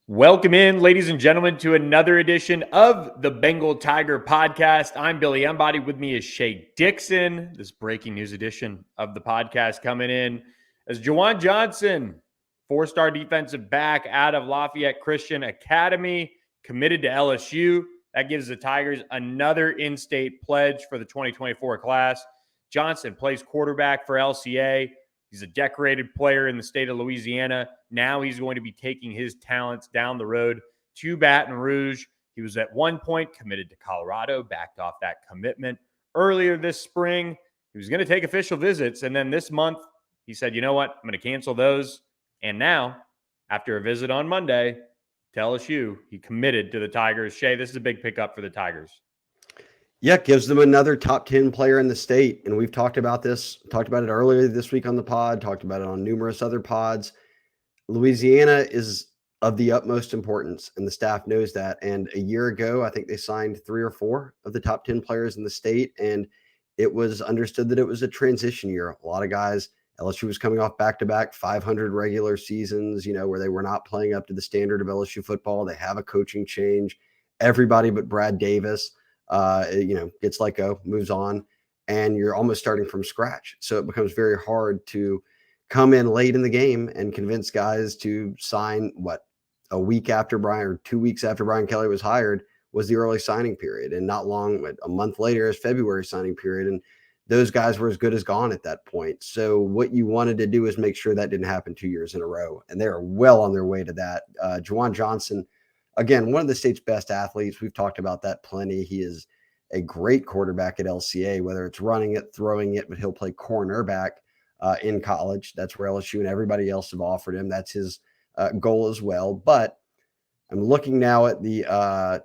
Welcome in, ladies and gentlemen, to another edition of the Bengal Tiger podcast. I'm Billy Embody. With me is Shea Dixon. This breaking news edition of the podcast coming in as Ju'Juan Johnson, four-star defensive back out of Lafayette Christian Academy, committed to LSU. That gives the Tigers another in-state pledge for the 2024 class. Johnson plays quarterback for LCA. He's a decorated player in the state of Louisiana. Now he's going to be taking his talents down the road to Baton Rouge. He was at one point committed to Colorado, backed off that commitment earlier this spring. He was going to take official visits. And then this month, he said, you know what? I'm going to cancel those. And now, after a visit on Monday to LSU, he committed to the Tigers. Shea, this is a big pickup for the Tigers. Yeah, gives them another top 10 player in the state. And we've talked about this, talked about it earlier this week on the pod, talked about it on numerous other pods. Louisiana is of the utmost importance, and the staff knows that. And a year ago, I think they signed 3 or 4 of the top 10 players in the state. And it was understood that it was a transition year. A lot of guys, LSU was coming off back-to-back 500 regular seasons, where they were not playing up to the standard of LSU football. They have a coaching change. Everybody but Brad Davis gets let go, moves on, and you're almost starting from scratch. So it becomes very hard to come in late in the game and convince guys to sign a week after Brian or 2 weeks after Brian Kelly was hired was the early signing period. And not long, a month later is February signing period. And those guys were as good as gone at that point. So what you wanted to do is make sure that didn't happen 2 years in a row. And they are well on their way to that. Ju'Juan Johnson, again, one of the state's best athletes. We've talked about that plenty. He is a great quarterback at LCA, whether it's running it, throwing it, but he'll play cornerback in college. That's where LSU and everybody else have offered him. That's his goal as well. But I'm looking now at the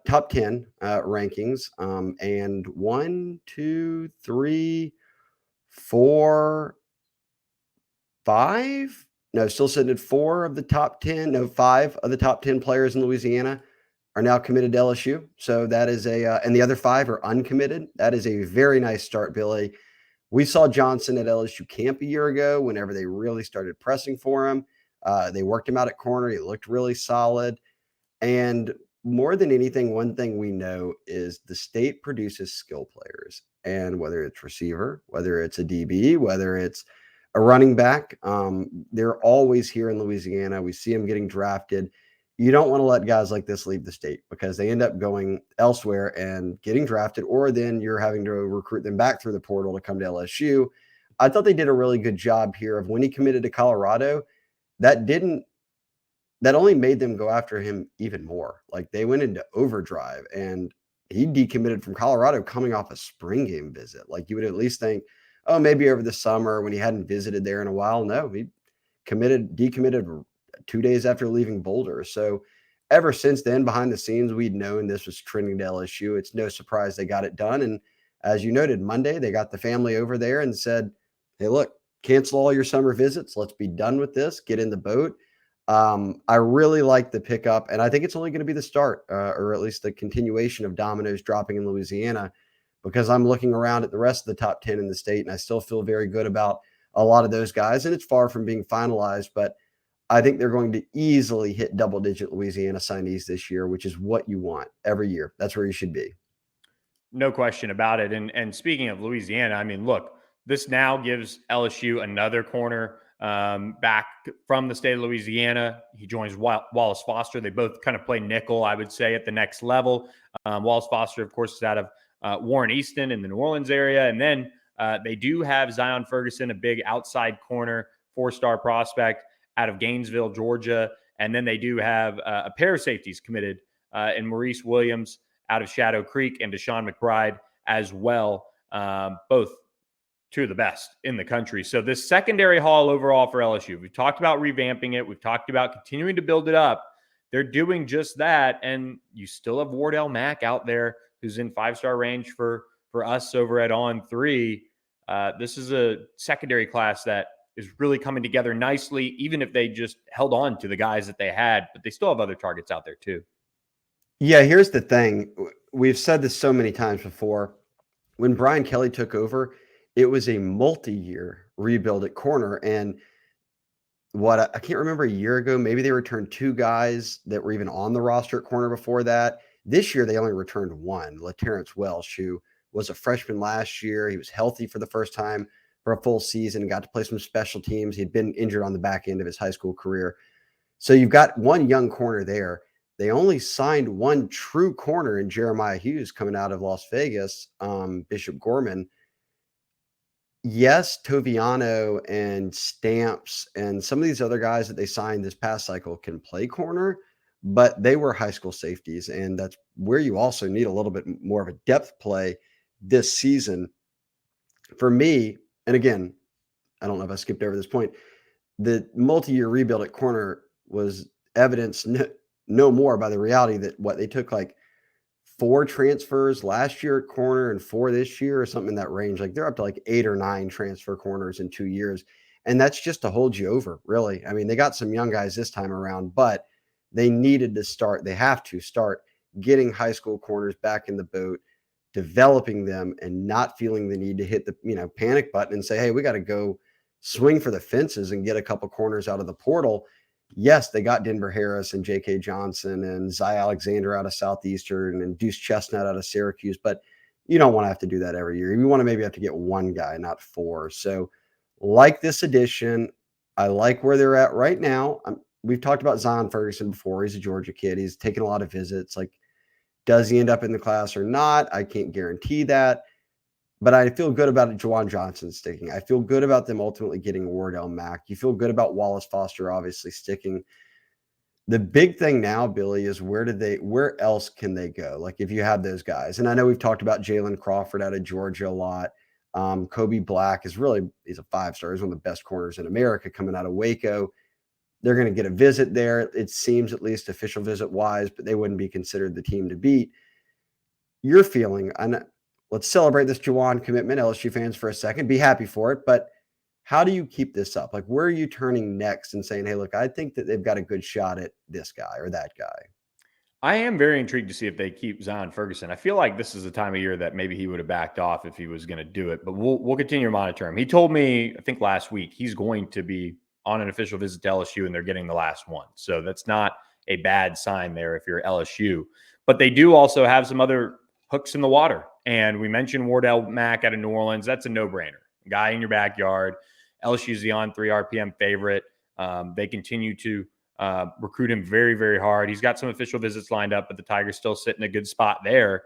top 10 rankings, and 1, 2, 3, 4, 5. No, still sitting at 4 of the top 10. No, 5 of the top 10 players in Louisiana are now committed to LSU. So that is and the other 5 are uncommitted. That is a very nice start, Billy. We saw Johnson at LSU camp a year ago whenever they really started pressing for him. They worked him out at corner. He looked really solid. And more than anything, one thing we know is the state produces skill players. And whether it's receiver, whether it's a DB, whether it's a running back, they're always here in Louisiana. We see them getting drafted. You don't want to let guys like this leave the state because they end up going elsewhere and getting drafted, or then you're having to recruit them back through the portal to come to LSU. I thought they did a really good job here of when he committed to Colorado, that only made them go after him even more. Like they went into overdrive, and he decommitted from Colorado coming off a spring game visit. Like you would at least think, oh, maybe over the summer when he hadn't visited there in a while. No, he decommitted 2 days after leaving Boulder. So ever since then, behind the scenes, we'd known this was trending to LSU. It's no surprise they got it done. And as you noted, Monday, they got the family over there and said, hey, look, cancel all your summer visits. Let's be done with this. Get in the boat. I really like the pickup, and I think it's only going to be the start, or at least the continuation of dominoes dropping in Louisiana, because I'm looking around at the rest of the top 10 in the state, and I still feel very good about a lot of those guys, and it's far from being finalized, but I think they're going to easily hit double-digit Louisiana signees this year, which is what you want every year. That's where you should be. No question about it. And speaking of Louisiana, I mean, look, this now gives LSU another corner back from the state of Louisiana. He joins Wallace Foster. They both kind of play nickel, I would say, at the next level. Wallace Foster, of course, is out of Warren Easton in the New Orleans area. And then they do have Zion Ferguson, a big outside corner, 4-star prospect out of Gainesville, Georgia. And then they do have a pair of safeties committed in Maurice Williams out of Shadow Creek and Deshaun McBride as well. Both 2 of the best in the country. So this secondary haul overall for LSU, we've talked about revamping it. We've talked about continuing to build it up. They're doing just that. And you still have Wardell Mack out there who's in 5-star range for us over at On3. This is a secondary class that is really coming together nicely, even if they just held on to the guys that they had, but they still have other targets out there too. Yeah, here's the thing. We've said this so many times before. When Brian Kelly took over, it was a multi-year rebuild at corner. And I can't remember a year ago, maybe they returned 2 guys that were even on the roster at corner before that. This year, they only returned 1, LaTerrence Welsh, who was a freshman last year. He was healthy for the first time for a full season and got to play some special teams. He'd been injured on the back end of his high school career. So you've got one young corner there. They only signed one true corner in Jeremiah Hughes coming out of Las Vegas, Bishop Gorman. Yes, Toviano and Stamps and some of these other guys that they signed this past cycle can play corner, but they were high school safeties, and that's where you also need a little bit more of a depth play this season. For me, and again, I don't know if I skipped over this point, the multi-year rebuild at corner was evidenced no more by the reality that what they took like 4 transfers last year at corner and 4 this year or something in that range. Like they're up to like 8 or 9 transfer corners in 2 years. And that's just to hold you over, really. I mean, they got some young guys this time around, but they needed to start, they have to start getting high school corners back in the boat, developing them and not feeling the need to hit the, panic button and say, hey, we got to go swing for the fences and get a couple corners out of the portal. Yes, they got Denver Harris and J.K. Johnson and Zy Alexander out of Southeastern and Deuce Chestnut out of Syracuse, but you don't want to have to do that every year. You want to maybe have to get one guy, not 4. So like this edition, I like where they're at right now. We've talked about Zion Ferguson before. He's a Georgia kid. He's taken a lot of visits. Like, does he end up in the class or not? I can't guarantee that. But I feel good about Ju'Juan Johnson sticking. I feel good about them ultimately getting Wardell Mack. You feel good about Wallace Foster obviously sticking. The big thing now, Billy, is where else can they go? Like if you have those guys. And I know we've talked about Jalen Crawford out of Georgia a lot. Kobe Black he's a 5-star. He's one of the best corners in America coming out of Waco. They're going to get a visit there. It seems, at least official visit wise, but they wouldn't be considered the team to beat. Your feeling, and let's celebrate this Ju'Juan commitment, LSU fans, for a second. Be happy for it, but how do you keep this up? Like, where are you turning next and saying, hey, look, I think that they've got a good shot at this guy or that guy? I am very intrigued to see if they keep Zion Ferguson. I feel like this is the time of year that maybe he would have backed off if he was going to do it, but we'll continue to monitor him. He told me, I think last week, he's going to be on an official visit to LSU and they're getting the last one. So that's not a bad sign there if you're LSU. But they do also have some other hooks in the water. And we mentioned Wardell Mack out of New Orleans. That's a no-brainer. Guy in your backyard. LSU's the on 3 RPM favorite. They continue to recruit him very, very hard. He's got some official visits lined up, but the Tigers still sit in a good spot there.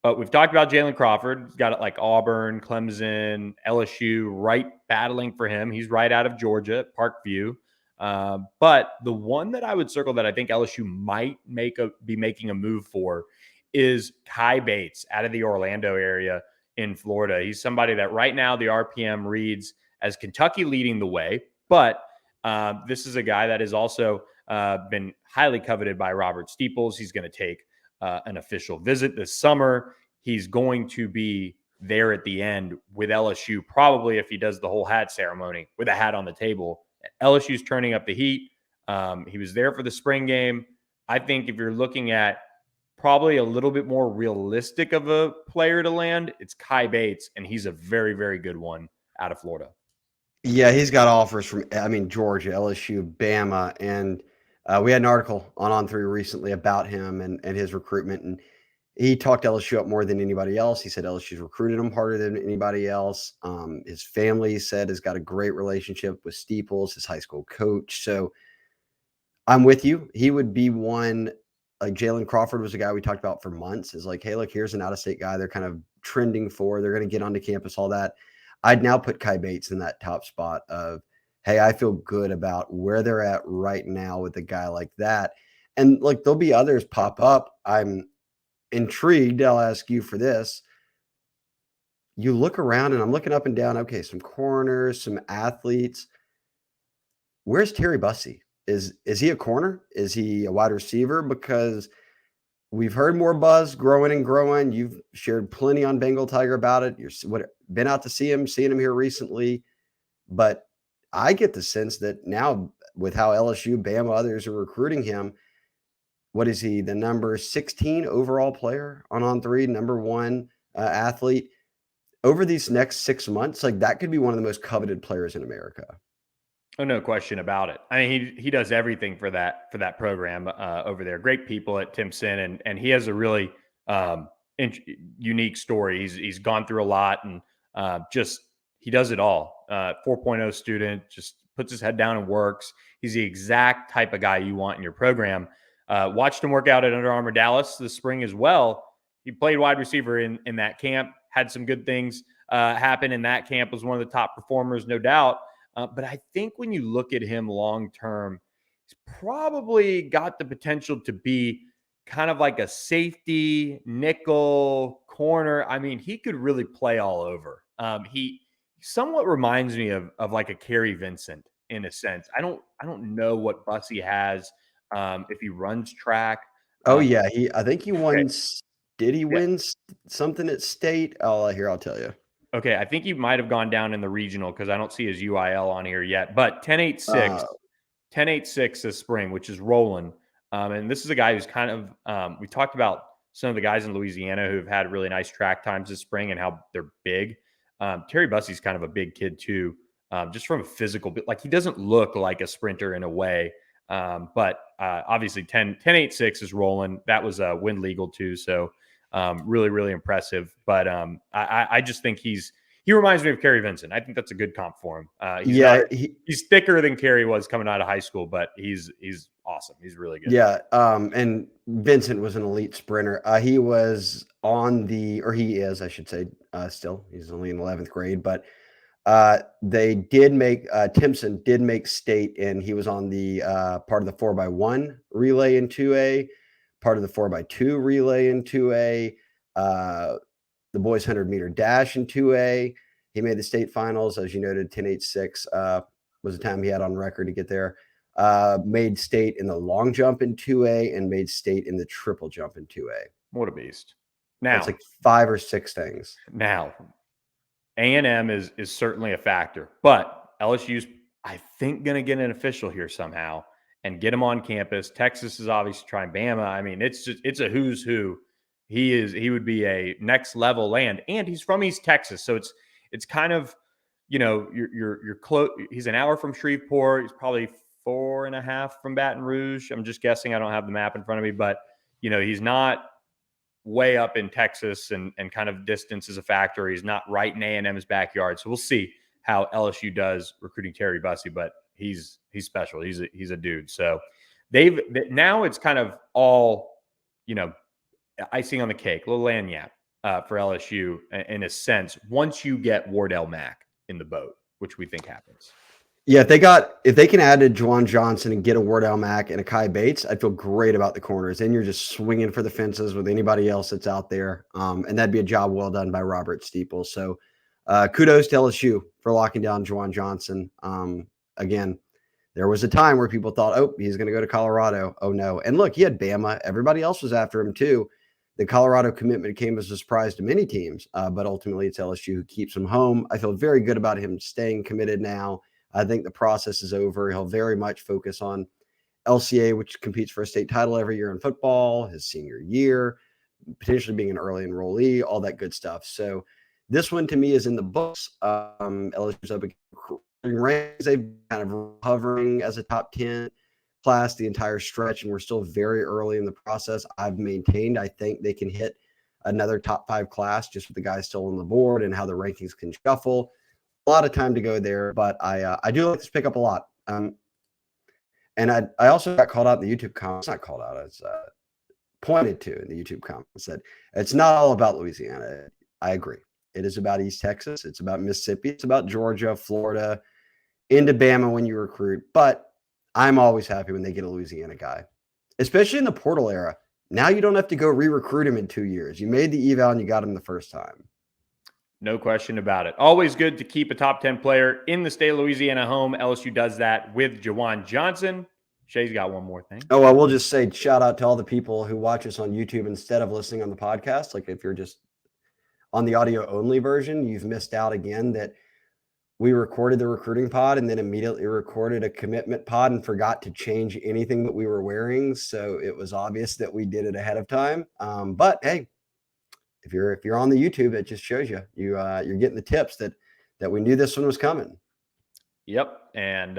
But we've talked about Jalen Crawford. He's got it like Auburn, Clemson, LSU, right battling for him. He's right out of Georgia at Parkview. But the one that I would circle that I think LSU might be making a move for is Kai Bates out of the Orlando area in Florida. He's somebody that right now the RPM reads as Kentucky leading the way, but this is a guy that has also been highly coveted by Robert Steeples. He's going to take an official visit this summer. He's going to be there at the end with LSU, probably if he does the whole hat ceremony with a hat on the table. LSU's turning up the heat. He was there for the spring game. I think if you're looking at probably a little bit more realistic of a player to land, it's Kai Bates, and he's a very, very good one out of Florida. Yeah, he's got offers from, Georgia, LSU, Bama, and we had an article on 3 recently about him and his recruitment, and he talked LSU up more than anybody else. He said LSU's recruited him harder than anybody else. His family, he said, has got a great relationship with Steeples, his high school coach. So I'm with you. He would be one. Like Jalen Crawford was a guy we talked about for months. Is like, hey, look, here's an out-of-state guy they're kind of trending for. They're going to get onto campus, all that. I'd now put Kai Bates in that top spot of, hey, I feel good about where they're at right now with a guy like that. And like, there'll be others pop up. I'm intrigued. I'll ask you for this. You look around and I'm looking up and down. Okay, some corners, some athletes. Where's Terry Bussey? Is he a corner? Is he a wide receiver? Because we've heard more buzz growing and growing. You've shared plenty on Bengal Tiger about it. Been out to see him, seeing him here recently. But I get the sense that now with how LSU, Bama, others are recruiting him, what is he? The number 16 overall player on 3, number 1 athlete. Over these next 6 months, like that could be one of the most coveted players in America. Oh, no question about it. I mean, he does everything for that program over there. Great people at Timpson, and he has a really um, in, unique story. He's gone through a lot, and just he does it all. 4.0 student, just puts his head down and works. He's the exact type of guy you want in your program. Watched him work out at Under Armour Dallas this spring as well. He played wide receiver in that camp. Had some good things happen in that camp. Was one of the top performers, no doubt. But I think when you look at him long term, he's probably got the potential to be kind of like a safety, nickel, corner. I mean, he could really play all over. He somewhat reminds me of like a Kerry Vincent in a sense. I don't know what Bussy has if he runs track. Oh Uh, yeah, I think he okay, won. Did he yeah, win something at state? I'll tell you. okay. I think he might have gone down in the regional because I don't see his UIL on here yet. But 10.86 10.86 this spring, which is rolling. And this is a guy who's kind of, we talked about some of the guys in Louisiana who've had really nice track times this spring and how they're big. Terry Bussey's kind of a big kid too, just from a physical, like he doesn't look like a sprinter in a way. But obviously 10.86 is rolling. That was wind legal too. So really, really impressive. But I just think he reminds me of Kerry Vincent. I think that's a good comp for him. He's not Yeah, he's thicker than Kerry was coming out of high school, but he's awesome. He's really good. yeah. And Vincent was an elite sprinter. He was on the, or he is, I should say, still. He's only in 11th grade, but they did make Timpson did make state, and he was on the part of the 4x1 relay in 2A, part of the 4x2 relay in 2A, the boys 100-meter dash in 2A. He made the state finals, as you noted. 10.86 was the time he had on record to get there. Made state in the long jump in 2A and made state in the triple jump in 2A. What a beast. That's Now, like 5 or 6 things. A&M is certainly a factor, but LSU's, I think, going to get an official here somehow and get him on campus. Texas is obviously trying Bama. I mean, it's a who's who. He would be a next level land, and he's from East Texas, so it's kind of, you're close. He's an hour from Shreveport. He's probably 4.5 from Baton Rouge. I'm just guessing. I don't have the map in front of me, but he's not way up in Texas, and kind of distance is a factor. He's not right in A&M's backyard. So we'll see how LSU does recruiting Terry Bussey, but he's special. He's a dude. So now it's kind of all, icing on the cake, a little lanyap for LSU in a sense, once you get Wardell Mack in the boat, which we think happens. Yeah, if they can add a Ju'Juan Johnson and get a Wardell Mack and a Kai Bates, I'd feel great about the corners. Then you're just swinging for the fences with anybody else that's out there, and that'd be a job well done by Robert Steeple. So, kudos to LSU for locking down Ju'Juan Johnson. Again, there was a time where people thought, oh, he's going to go to Colorado. Oh no! And look, he had Bama. Everybody else was after him too. The Colorado commitment came as a surprise to many teams, but ultimately it's LSU who keeps him home. I feel very good about him staying committed now. I think the process is over. He'll very much focus on LCA, which competes for a state title every year in football, his senior year, potentially being an early enrollee, all that good stuff. So this one to me is in the books. LSU's up in ranks. They've kind of hovering as a top 10 class the entire stretch, and we're still very early in the process. I've maintained I think they can hit another top 5 class just with the guys still on the board and how the rankings can shuffle. A lot of time to go there, but I do like this pickup a lot. And I also got called out in the YouTube comments. Not called out, it's pointed to in the YouTube comments that it's not all about Louisiana. I agree. It is about East Texas. It's about Mississippi. It's about Georgia, Florida, into Bama when you recruit. But I'm always happy when they get a Louisiana guy, especially in the portal era. Now you don't have to go re-recruit him in 2 years. You made the eval and you got him the first time. No question about it. Always good to keep a top 10 player in the state of Louisiana home. LSU does that with Ju'Juan Johnson. Shay's got one more thing. Oh, I will just say shout out to all the people who watch us on YouTube instead of listening on the podcast. Like if you're just on the audio only version, you've missed out again that we recorded the recruiting pod and then immediately recorded a commitment pod and forgot to change anything that we were wearing. So it was obvious that we did it ahead of time. But hey, if you're on the YouTube, it just shows you're getting the tips that we knew this one was coming. Yep. And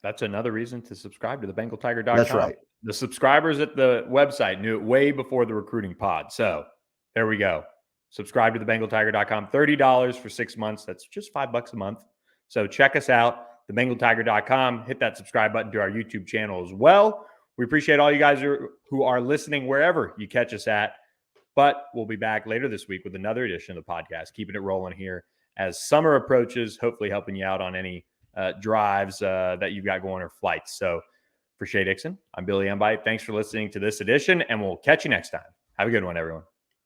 that's another reason to subscribe to the BengalTiger.com. That's right. The subscribers at the website knew it way before the recruiting pod. So there we go. Subscribe to the BengalTiger.com. $30 for 6 months. That's just $5 a month. So check us out, the BengalTiger.com. Hit that subscribe button to our YouTube channel as well. We appreciate all you guys who are listening wherever you catch us at. But we'll be back later this week with another edition of the podcast, keeping it rolling here as summer approaches, hopefully helping you out on any drives that you've got going or flights. So for Shea Dixon, I'm Billy Embody. Thanks for listening to this edition, and we'll catch you next time. Have a good one, everyone.